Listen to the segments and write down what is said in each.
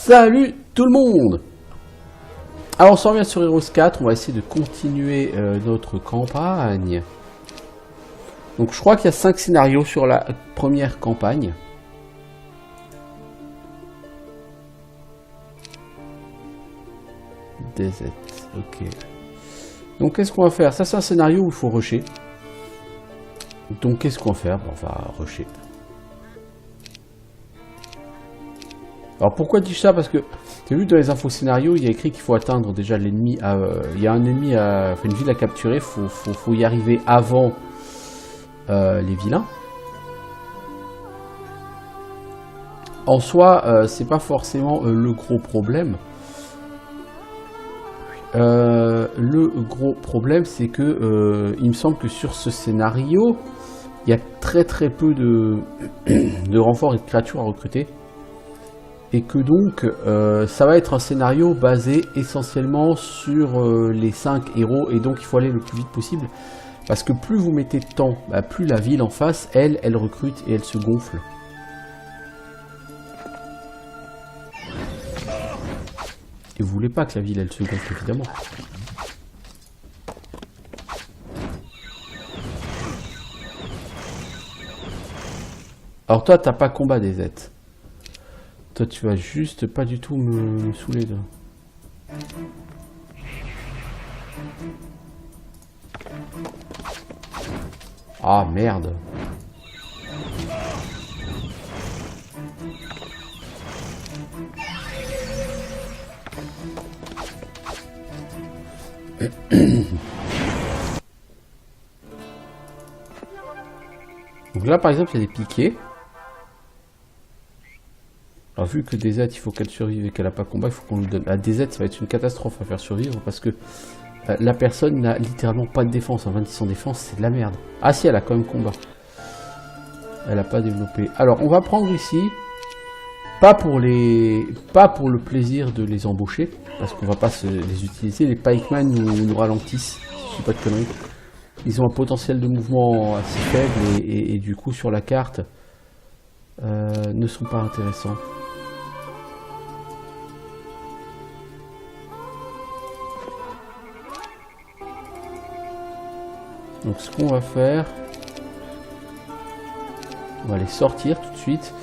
Salut tout le monde. Alors on s'en revient sur Heroes 4, on va essayer de continuer notre campagne. Donc je crois qu'il y a 5 scénarios sur la première campagne. DZ, ok. Donc qu'est-ce qu'on va faire? Ça c'est un scénario où il faut rusher. Donc qu'est-ce qu'on va faire? On va rusher. Alors pourquoi dis-je ça? Parce que tu as vu dans les infos scénario, il y a écrit qu'il faut atteindre déjà l'ennemi. Il y a un ennemi, une ville à capturer, faut y arriver avant les vilains. En soi, c'est c'est le gros problème. Le gros problème, c'est que il me semble que sur ce scénario, il y a très peu de renforts et de créatures à recruter. Et que donc, ça va être un scénario basé essentiellement sur les 5 héros. Et donc, il faut aller le plus vite possible. Parce que plus vous mettez de temps, plus la ville en face, elle recrute et elle se gonfle. Et vous voulez pas que la ville, elle se gonfle, évidemment. Alors toi, t'as pas combat des Z. Toi, tu vas juste pas du tout me saouler là. Ah merde. Donc là par exemple il y a des piquets. Alors vu que DZ il faut qu'elle survive et qu'elle n'a pas combat, il faut qu'on lui donne. La DZ ça va être une catastrophe à faire survivre parce que la personne n'a littéralement pas de défense. En 26 en défense c'est de la merde. Ah si, elle a quand même combat. Elle n'a pas développé. Alors on va prendre ici, pas pour le plaisir de les embaucher, parce qu'on va pas les utiliser. Les pikemen nous ralentissent, si je dis pas de conneries. Ils ont un potentiel de mouvement assez faible et du coup sur la carte ne sont pas intéressants. Donc ce qu'on va faire, on va les sortir tout de suite.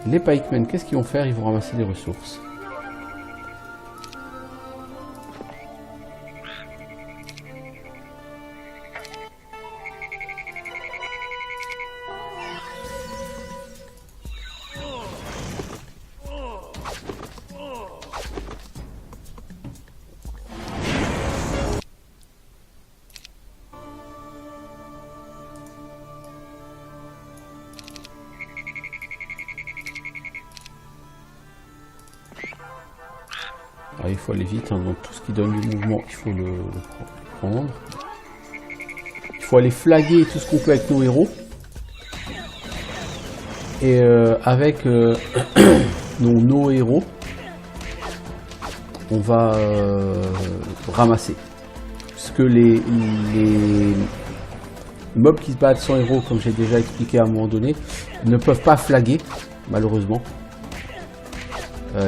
Les pikemen, qu'est-ce qu'ils vont faire? Ils vont ramasser des ressources. Alors, il faut aller vite, hein, donc tout ce qui donne du mouvement, il faut le prendre. Il faut aller flaguer tout ce qu'on peut avec nos héros. Et avec nos héros, on va ramasser. Parce que les mobs qui se battent sans héros, comme j'ai déjà expliqué à un moment donné, ne peuvent pas flaguer, malheureusement.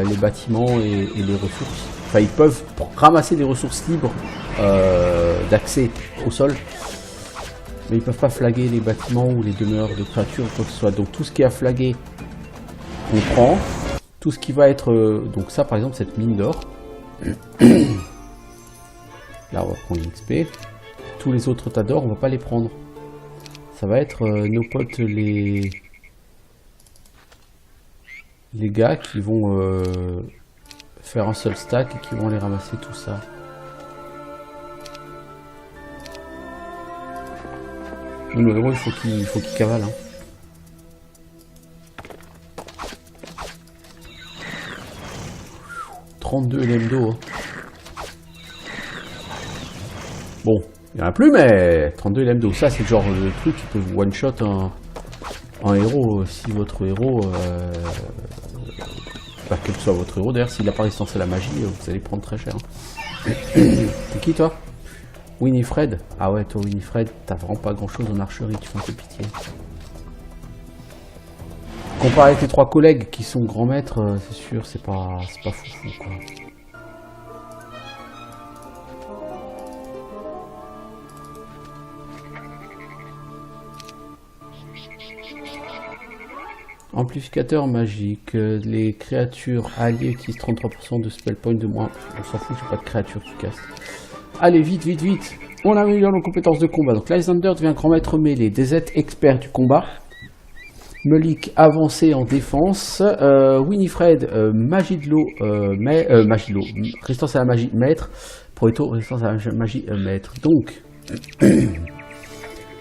Les bâtiments et les ressources. Enfin, ils peuvent ramasser des ressources libres d'accès au sol, mais ils peuvent pas flaguer les bâtiments ou les demeures de créatures ou quoi que ce soit. Donc tout ce qui a flagué, on prend. Tout ce qui va être... donc ça, par exemple, cette mine d'or. Là, on va prendre l'XP. Tous les autres tas d'or, on va pas les prendre. Ça va être nos potes les gars qui vont faire un seul stack et qui vont aller ramasser tout ça. Le héros, il faut qu'il cavale. Hein. « 32 LM d'eau. Hein. Bon, il n'y en a plus, mais 32 LM d'eau. Ça, c'est le genre de truc qui peut one-shot un héros. Si votre héros... quel que soit votre héros, d'ailleurs, s'il n'a pas résistance à la magie, vous allez prendre très cher. Hein. T'es qui, toi? Winifred? Ah ouais, toi, Winifred, t'as vraiment pas grand chose en archerie, tu fais un peu pitié. Comparé avec tes 3 collègues qui sont grands maîtres, c'est sûr, c'est pas foufou quoi. Amplificateur magique. Les créatures alliées utilisent 33% de spell point de moins. On s'en fout, j'ai pas de créatures qui castent. Allez, vite, vite, vite. On améliore nos compétences de combat. Donc Lysander devient grand maître mêlé. DZ expert du combat. Melik avancé en défense. Winifred magie de l'eau. Magie de l'eau. Résistance à la magie maître. Proeto résistance à la magie maître. Donc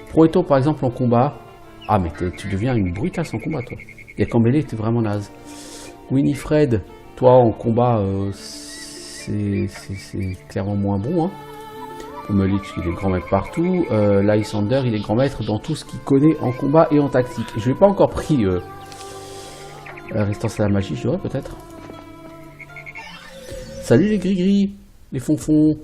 Proeto par exemple en combat. Ah mais tu deviens une brutasse en combat toi. Et qu'en mêlée t'es vraiment naze. Winifred, toi en combat c'est clairement moins bon hein. Melik il est grand maître partout. Lysander il est grand maître dans tout ce qu'il connaît en combat et en tactique. Je n'ai pas encore pris résistance à la magie, je devrais peut-être. Salut les gris-gris, les fonfons.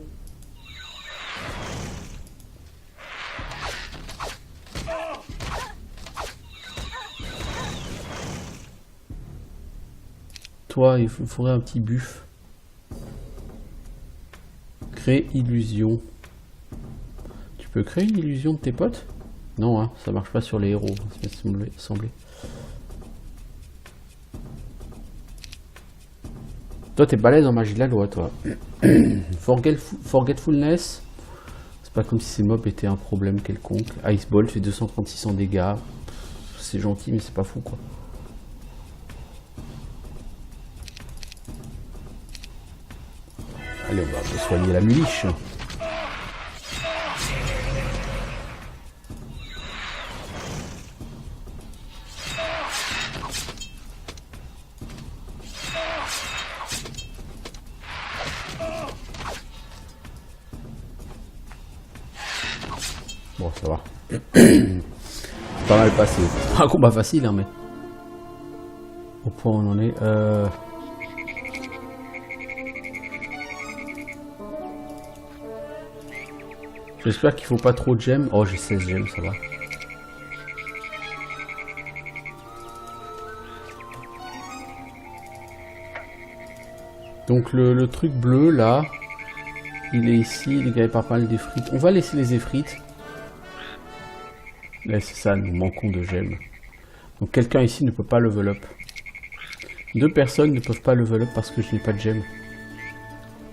Toi, il faudrait un petit buff. Créer illusion. Tu peux créer une illusion de tes potes? Non, hein, ça marche pas sur les héros, ça me semblait. Toi, t'es balèze en magie de la loi, toi. Forgetfulness. C'est pas comme si ces mobs étaient un problème quelconque. Iceball fait 236 en dégâts. C'est gentil, mais c'est pas fou, quoi. Allez, on va soigner la muliche. Bon, ça va. Pas mal passé. C'est pas un combat facile, hein, mais... Au point où on en est... J'espère qu'il faut pas trop de gemmes. Oh, j'ai 16 gemmes, ça va. Donc le truc bleu, là, il est ici, il est gagné par pas mal d'effrites. On va laisser les effrites. Là, c'est ça, nous manquons de gemmes. Donc quelqu'un ici ne peut pas level up. 2 personnes ne peuvent pas level up parce que je n'ai pas de gemmes.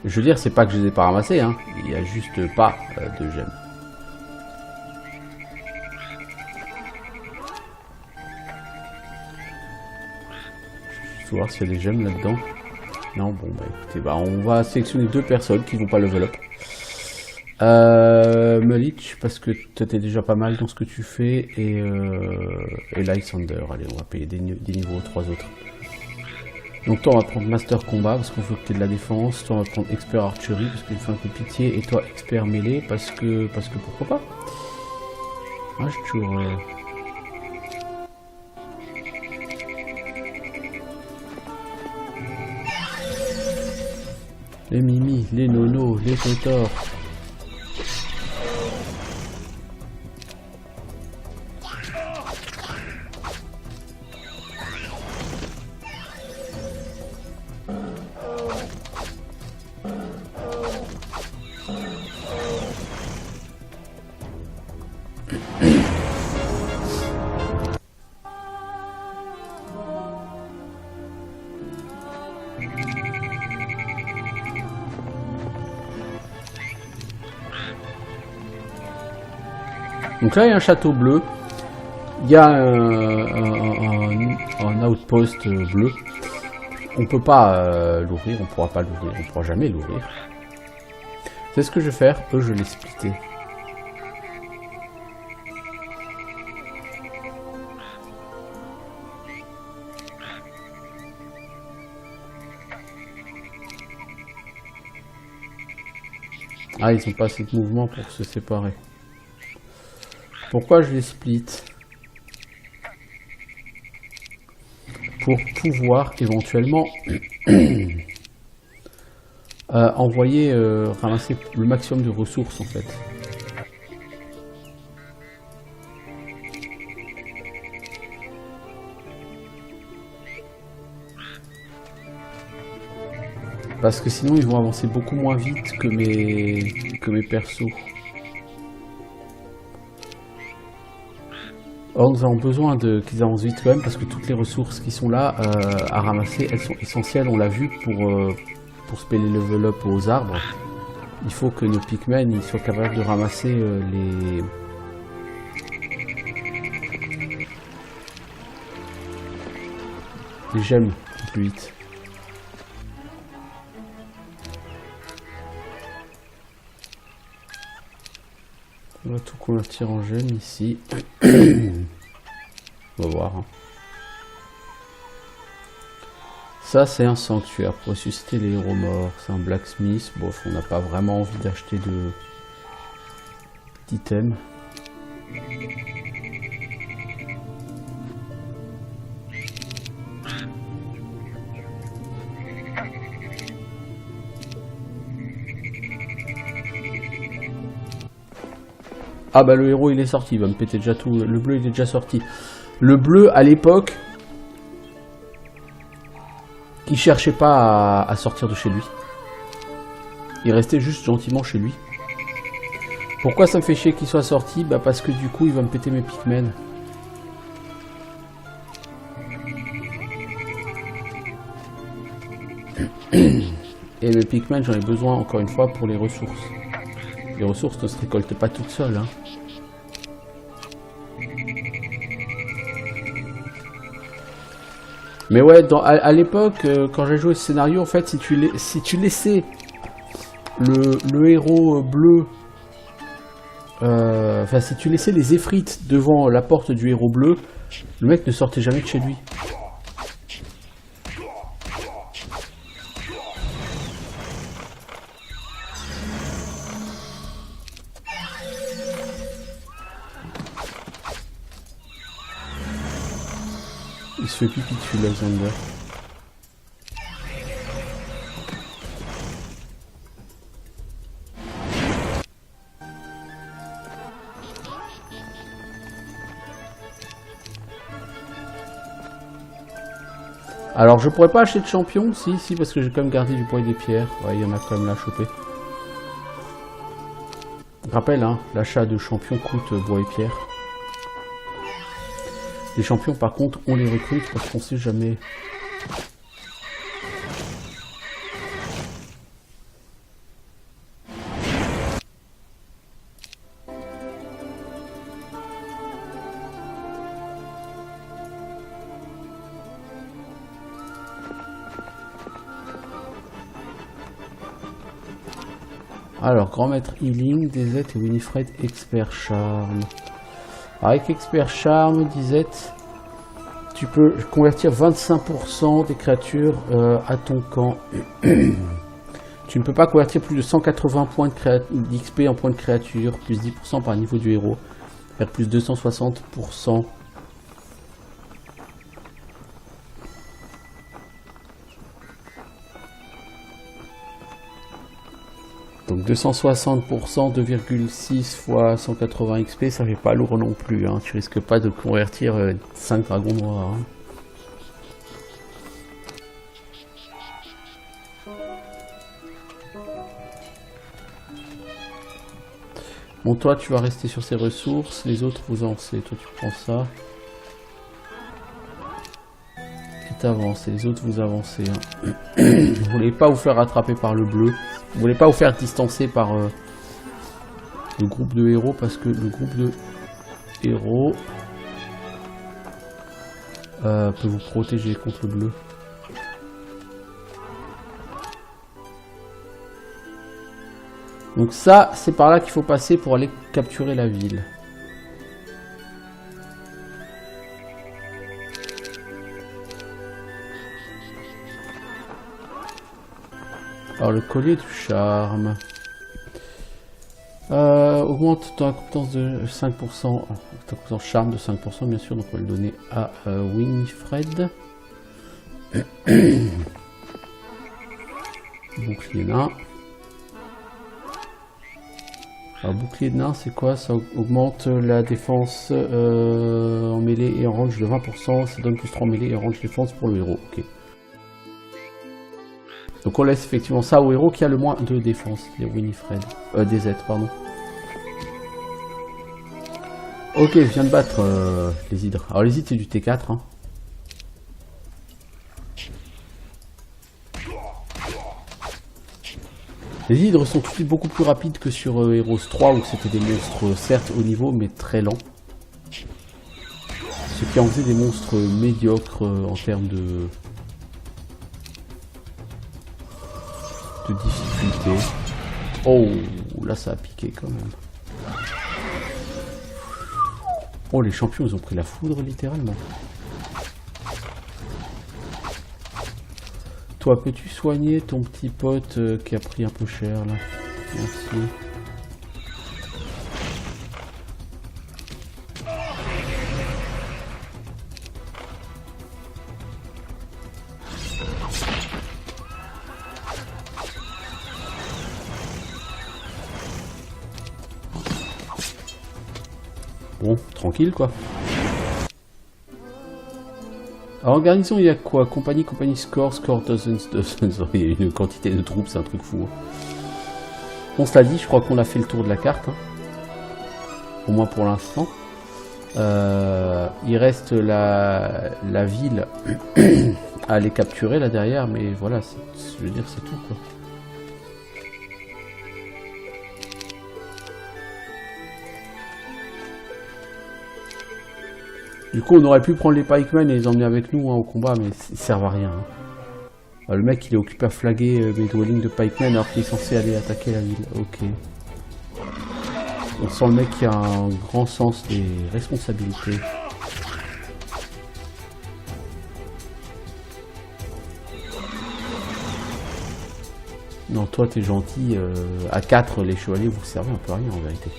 Je veux dire, c'est pas que je les ai pas ramassés, hein. Il n'y a juste pas de gemmes. Il faut voir s'il y a des gemmes là-dedans. Non, bon, bah écoutez, bah, on va sélectionner 2 personnes qui vont pas level up. Melich, parce que tu étais déjà pas mal dans ce que tu fais, et Lysander. Allez, on va payer des niveaux aux 3 autres. Donc toi on va prendre Master Combat parce qu'on veut que tu aies de la défense, toi on va prendre Expert Archery parce qu'il me fait un peu pitié, et toi Expert Mêlée parce que pourquoi pas. Ah, j'ai toujours... Les Mimi, les Nono, les Totors. Donc là il y a un château bleu, il y a un outpost bleu. On peut pas l'ouvrir, on pourra pas l'ouvrir, on pourra jamais l'ouvrir. C'est ce que je vais faire, eux je l'ai splitté. Ah, ils ont pas assez de mouvement pour se séparer. Pourquoi je les split? Pour pouvoir éventuellement envoyer, ramasser le maximum de ressources en fait. Parce que sinon ils vont avancer beaucoup moins vite que mes persos. Or nous avons besoin qu'ils avancent vite quand même parce que toutes les ressources qui sont là à ramasser, elles sont essentielles, on l'a vu pour spell les level up aux arbres. Il faut que nos Pikmin ils soient capables de ramasser les gemmes plus vite. On va tout convertir en gemmes ici. On va voir. Hein. Ça c'est un sanctuaire pour ressusciter les héros morts. C'est un blacksmith. Bon, on n'a pas vraiment envie d'acheter d'items. Ah bah le héros il est sorti, il va me péter déjà tout. Le bleu il est déjà sorti. Le bleu à l'époque, il cherchait pas à sortir de chez lui. Il restait juste gentiment chez lui. Pourquoi ça me fait chier qu'il soit sorti? Bah parce que du coup il va me péter mes Pikmin. Et mes Pikmin j'en ai besoin encore une fois pour les ressources. Les ressources ne se récoltent pas toutes seules. Hein. Mais ouais, à l'époque, quand j'ai joué ce scénario, en fait, si tu laissais le héros bleu, enfin si tu laissais les Efrites devant la porte du héros bleu, le mec ne sortait jamais de chez lui. Il se fait pipi dessus, Alexander. Alors, je pourrais pas acheter de champion, si, parce que j'ai quand même gardé du bois et des pierres. Ouais, il y en a quand même là à choper. Rappel, hein, l'achat de champion coûte bois et pierres. Les champions, par contre, on les recrute parce qu'on sait jamais. Alors, grand maître healing, Dizette et Winifred expert charme. Avec expert charme, Dizette, tu peux convertir 25% des créatures à ton camp. Tu ne peux pas convertir plus de 180 points d'XP en points de créature, plus 10% par niveau du héros, faire plus 260%. Donc 260%, 2,6 fois 180 XP, ça fait pas lourd non plus. Hein. Tu risques pas de convertir 5 dragons noirs. Hein. Bon, toi tu vas rester sur ces ressources, les autres vous avancez. Toi tu prends ça. Et t'avances, et les autres vous avancez. Hein. Vous voulez pas vous faire rattraper par le bleu. Vous voulez pas vous faire distancer par le groupe de héros parce que le groupe de héros peut vous protéger contre le bleu. Donc ça, c'est par là qu'il faut passer pour aller capturer la ville. Alors le collier du charme augmente ta compétence de 5%, ta compétence charme de 5% bien sûr, donc on va le donner à Winifred. Bouclier nain. Alors bouclier de nain c'est quoi? Ça augmente la défense en mêlée et en range de 20%, ça donne plus 3 en mêlée et en range défense pour le héros, ok. Donc on laisse effectivement ça au héros qui a le moins de défense, les Winifred. DZ, pardon. Ok, je viens de battre les hydres. Alors les hydres c'est du T4. Hein. Les hydres sont tout de suite beaucoup plus rapides que sur Heroes 3 où c'était des monstres certes haut niveau mais très lents. Ce qui en faisait des monstres médiocres en termes de difficulté. Oh, là ça a piqué quand même. Oh, les champions ils ont pris la foudre littéralement. Toi, peux-tu soigner ton petit pote qui a pris un peu cher là? Merci. Bon, tranquille quoi. Alors en garnison il y a quoi? Compagnie, score, dozens, il y a une quantité de troupes, c'est un truc fou. Bon cela dit, je crois qu'on a fait le tour de la carte. Hein. Au moins pour l'instant. Il reste la ville à aller capturer là derrière, mais voilà, je veux dire c'est tout quoi. Du coup, on aurait pu prendre les pikemen et les emmener avec nous hein, au combat, mais ils servent à rien. Hein. Le mec, il est occupé à flaguer mes dwellings de pikemen alors qu'il est censé aller attaquer la ville. Ok. On sent le mec qui a un grand sens des responsabilités. Non, toi, t'es gentil. À 4, les chevaliers, vous servez un peu à rien en vérité.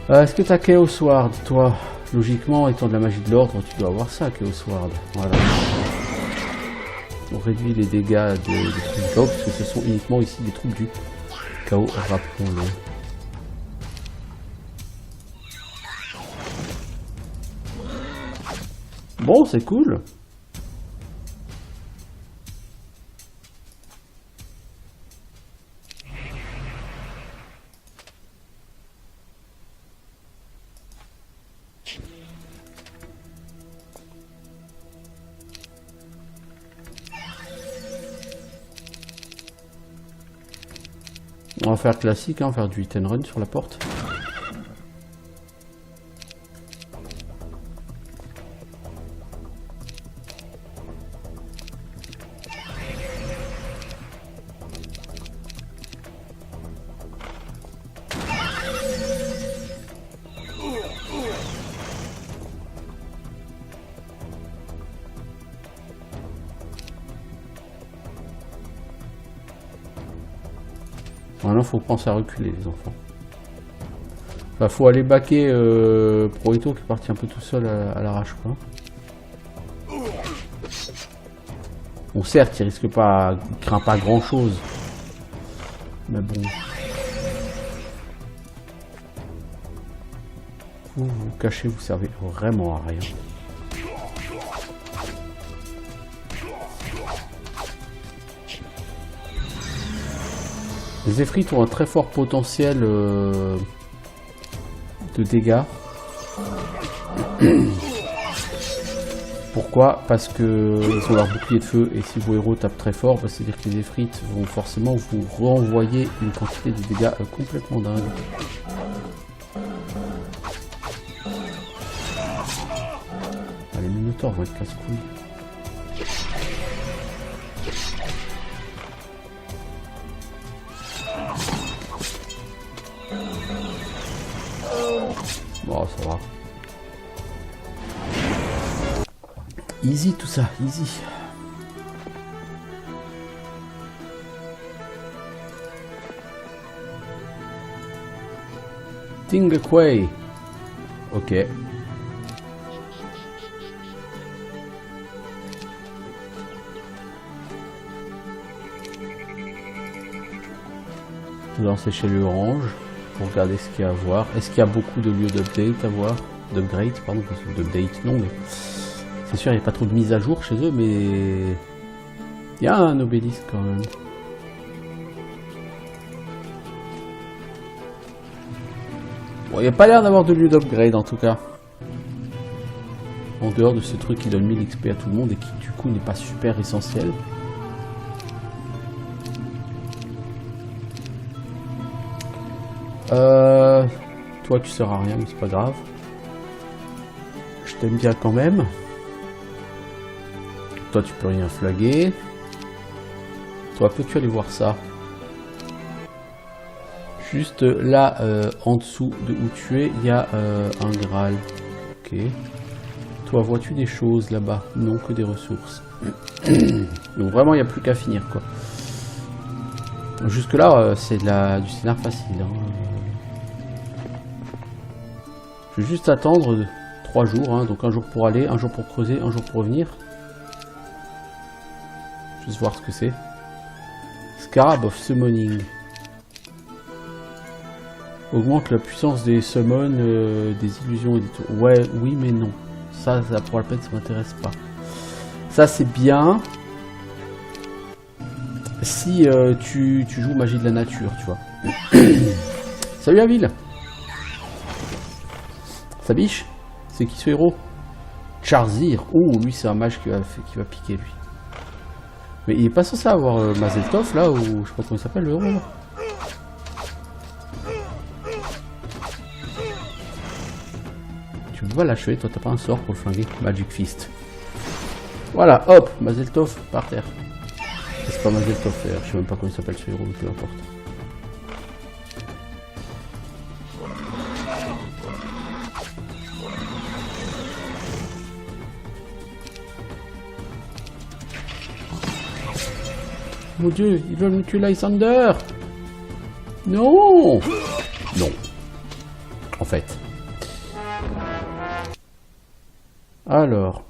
Est-ce que t'as Chaos Sword, toi? Logiquement, étant de la magie de l'ordre, tu dois avoir ça, Chaos Sword. Voilà. On réduit les dégâts des troupes du chaos, parce que ce sont uniquement ici des troupes du chaos, rappelons-le. Bon, c'est cool. On va faire classique, hein, faire du hit and run sur la porte. Maintenant, faut penser à reculer, les enfants. Enfin, faut aller baquer Proito qui est parti un peu tout seul à l'arrache, quoi. Bon, certes, il risque pas, il craint pas grand chose. Mais bon. Vous vous cachez, vous servez vraiment à rien. Les Ephrites ont un très fort potentiel de dégâts. Pourquoi? Parce que ils ont leur bouclier de feu et si vos héros tapent très fort, bah, c'est-à-dire que les Ephrites vont forcément vous renvoyer une quantité de dégâts complètement dingue. Ah, les Minotaures vont être casse-couilles. Bon, ça va. Easy tout ça, easy. Tingaquay. Ok. Lancer chez lui orange. Pour regarder ce qu'il y a à voir. Est-ce qu'il y a beaucoup de lieux d'update à voir? D'upgrade, pardon, parce que d'update non, mais C'est sûr, il n'y a pas trop de mise à jour chez eux, mais il y a un obélisque quand même. Bon, il n'y a pas l'air d'avoir de lieu d'upgrade en tout cas. En dehors de ce truc qui donne 1000 XP à tout le monde et qui du coup n'est pas super essentiel. Toi tu sers à rien mais c'est pas grave. Je t'aime bien quand même. Toi tu peux rien flaguer. Toi peux-tu aller voir ça? Juste là en dessous de où tu es, il y a un Graal. Ok. Toi vois-tu des choses là-bas? Non, que des ressources. Donc vraiment il n'y a plus qu'à finir quoi. Jusque là c'est du scénar facile. Hein. Je vais juste attendre 3 jours, hein, donc un jour pour aller, un jour pour creuser, un jour pour revenir. Juste voir ce que c'est. Scarab of Summoning. Augmente la puissance des summons, des illusions et des tours. Ouais, oui mais non. Ça pour la peine, ça m'intéresse pas. Ça c'est bien. Si tu joues magie de la nature, tu vois. Salut la ville. Sa biche? C'est qui ce héros? Charzir. Oh, lui c'est un mage qui va piquer lui. Mais il est pas censé avoir Mazeltov là, ou je sais pas comment il s'appelle le héros là. Tu peux pas l'achever, toi t'as pas un sort pour le flinguer. Magic Fist. Voilà, hop, Mazeltov par terre. C'est pas Mazeltov d'ailleurs, je sais même pas comment il s'appelle ce héros, mais peu importe. Mon dieu, ils veulent me tuer Lysander. Non. Non. En fait. Alors.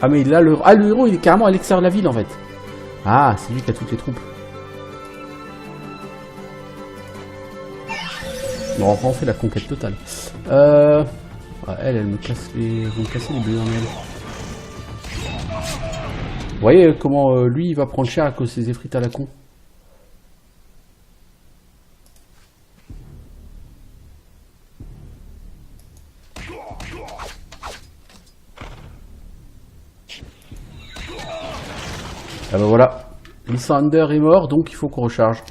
Ah mais là le héros il est carrément à l'extérieur de la ville en fait. Ah c'est lui qui a toutes les troupes. Bon après on fait la conquête totale. Elle me casse les... Vous me cassez les bleus en elle. Vous voyez comment lui il va prendre cher à cause de ses effrites à la con. Ah bah voilà, Lysander est mort, donc il faut qu'on recharge.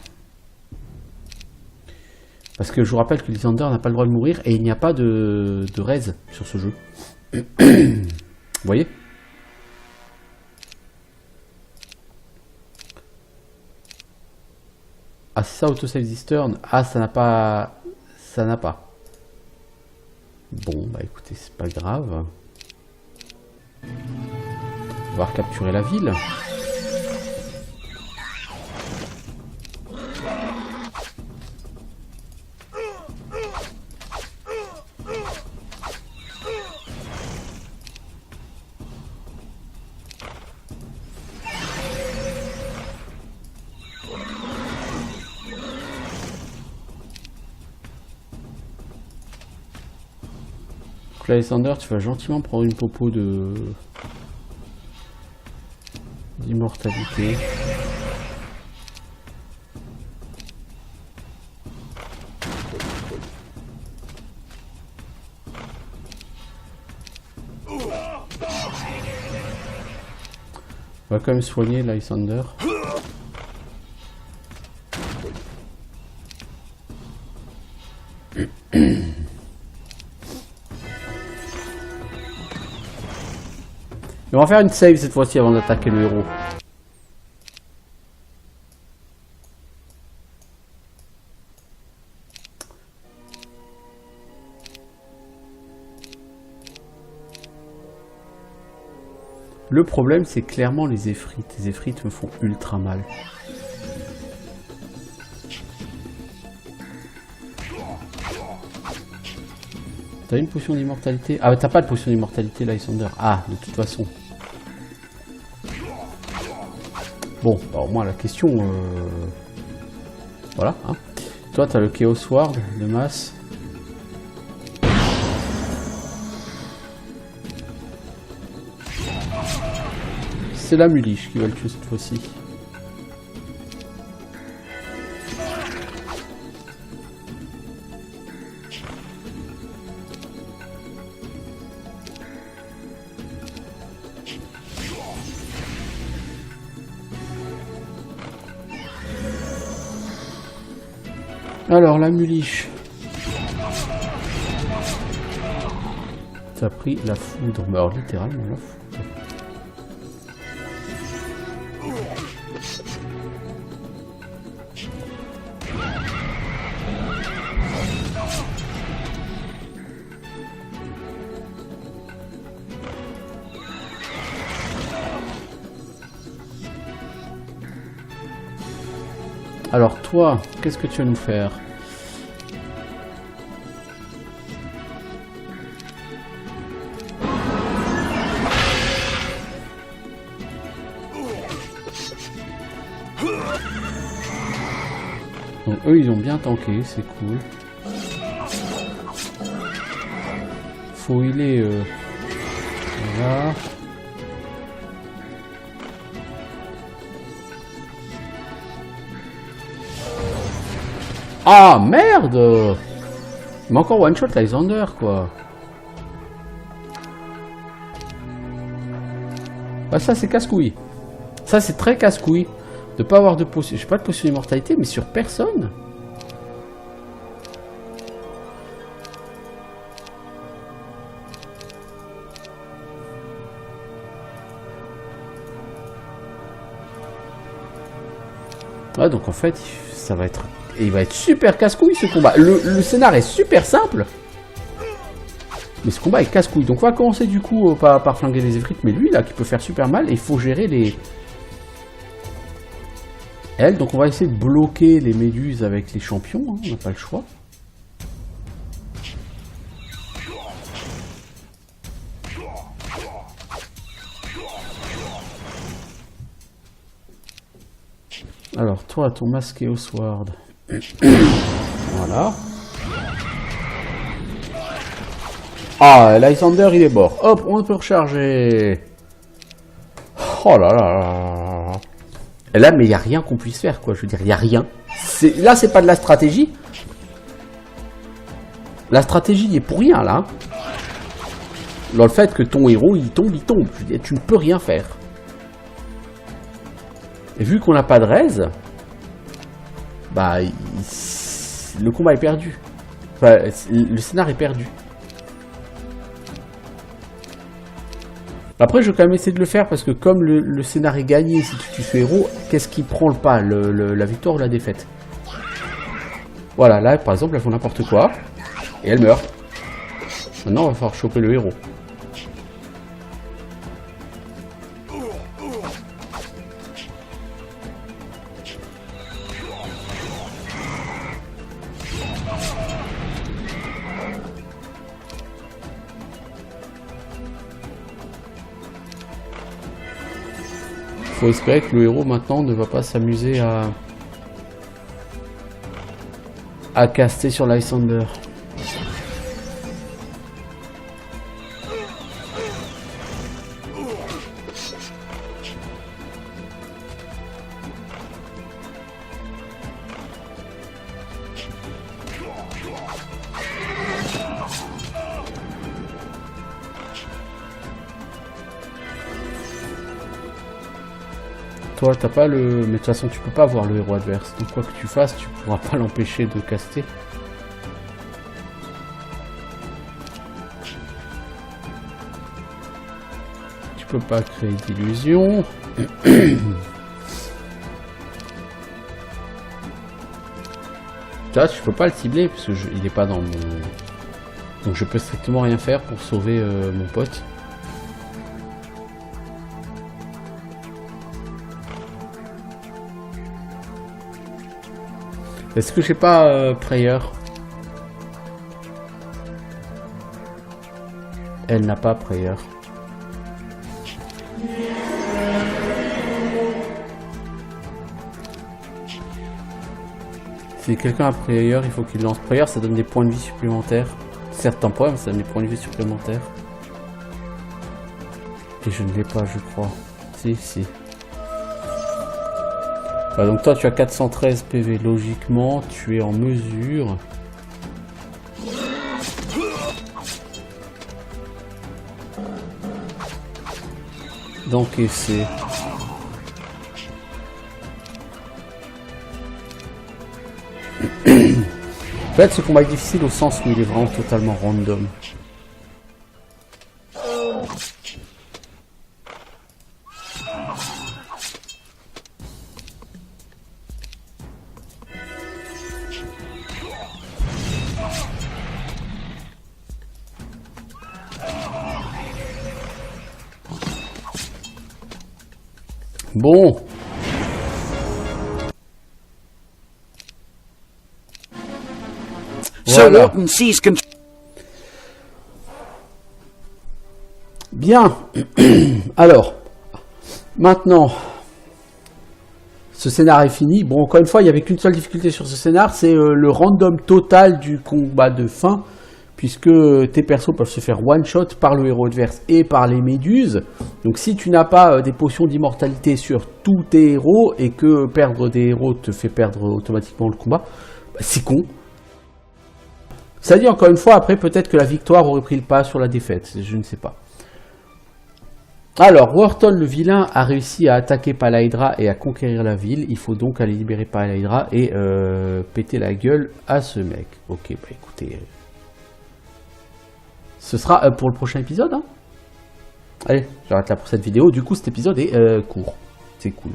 Parce que je vous rappelle que Lysander n'a pas le droit de mourir et il n'y a pas de raise sur ce jeu. Vous voyez? Ah c'est ça, autosave this turn. Ah ça n'a pas... Ça n'a pas. Bon bah écoutez, c'est pas grave. On va recapturer la ville. Lysander, tu vas gentiment prendre une popo d'immortalité. On va quand même soigner Lysander. On va faire une save cette fois-ci avant d'attaquer le héros. Le problème c'est clairement les effrites. Les effrites me font ultra mal. T'as une potion d'immortalité? Ah t'as pas de potion d'immortalité Lysander. Ah de toute façon. Bon, bah, au moins la question... Voilà. Hein. Toi, t'as le Chaos Sword de masse. C'est la Muliche qui va le tuer cette fois-ci. Alors, la Muliche. T'as pris la foudre. Mais alors, littéralement, la foudre. Alors toi, qu'est-ce que tu vas nous faire? Donc eux ils ont bien tanké, c'est cool. Faut healer voilà. Ah merde! Il m'a encore one shot Lysander quoi. Bah ça c'est casse-couille. Ça c'est très casse-couille. De pas avoir de potion. J'ai pas de potion d'immortalité mais sur personne. Ouais donc en fait ça va être... Et il va être super casse-couille ce combat. Le scénar est super simple. Mais ce combat est casse-couille. Donc on va commencer du coup par flinguer les effrites. Mais lui là qui peut faire super mal. Et il faut gérer les... Elle. Donc on va essayer de bloquer les méduses avec les champions. Hein, on n'a pas le choix. Alors toi ton masque et au sword. Voilà. Ah, Lysander il est mort. Hop, on peut recharger. Oh là là. Et là, mais il n'y a rien qu'on puisse faire, quoi. Je veux dire, il n'y a rien. Là, c'est pas de la stratégie. La stratégie est pour rien, là. Dans le fait que ton héros, il tombe. Je veux dire, tu ne peux rien faire. Et vu qu'on n'a pas de raise, bah, le combat est perdu. Enfin, le scénar est perdu. Après, je vais quand même essayer de le faire parce que comme le scénar est gagné, si tu tues ce héros, qu'est-ce qui prend le pas, la victoire ou la défaite? Voilà, là, par exemple, elles font n'importe quoi et elle meurt. Maintenant, on va falloir choper le héros. Faut espérer que le héros maintenant ne va pas s'amuser à caster sur Lysander. Toi, t'as pas le... Mais de toute façon, tu peux pas voir le héros adverse. Donc quoi que tu fasses, tu pourras pas l'empêcher de caster. Tu peux pas créer d'illusion. Ça, je peux pas le cibler parce que il est pas dans mon... Donc je peux strictement rien faire pour sauver mon pote. Est-ce que j'ai pas Prayer? Elle n'a pas Prayer. Si quelqu'un a Prayer, il faut qu'il lance Prayer, ça donne des points de vie supplémentaires. Certes temporaires, mais ça donne des points de vie supplémentaires. Et je ne l'ai pas, je crois. Si. Bah, donc toi, tu as 413 PV. Logiquement, tu es en mesure... d'encaisser. En fait, ce combat est difficile au sens où il est vraiment totalement random. Bon. Voilà. Bien. Alors, maintenant, ce scénar est fini. Bon, encore une fois, il n'y avait qu'une seule difficulté sur ce scénar, c'est le random total du combat de fin, puisque tes persos peuvent se faire one-shot par le héros adverse et par les méduses. Donc si tu n'as pas des potions d'immortalité sur tous tes héros, et que perdre des héros te fait perdre automatiquement le combat, bah, c'est con. Ça dit encore une fois, après peut-être que la victoire aurait pris le pas sur la défaite, je ne sais pas. Alors, Wharton le vilain a réussi à attaquer Palaedra et à conquérir la ville. Il faut donc aller libérer Palaedra et péter la gueule à ce mec. Ok, bah écoutez... ce sera pour le prochain épisode. Hein. Allez, j'arrête là pour cette vidéo. Du coup, cet épisode est court. C'est cool.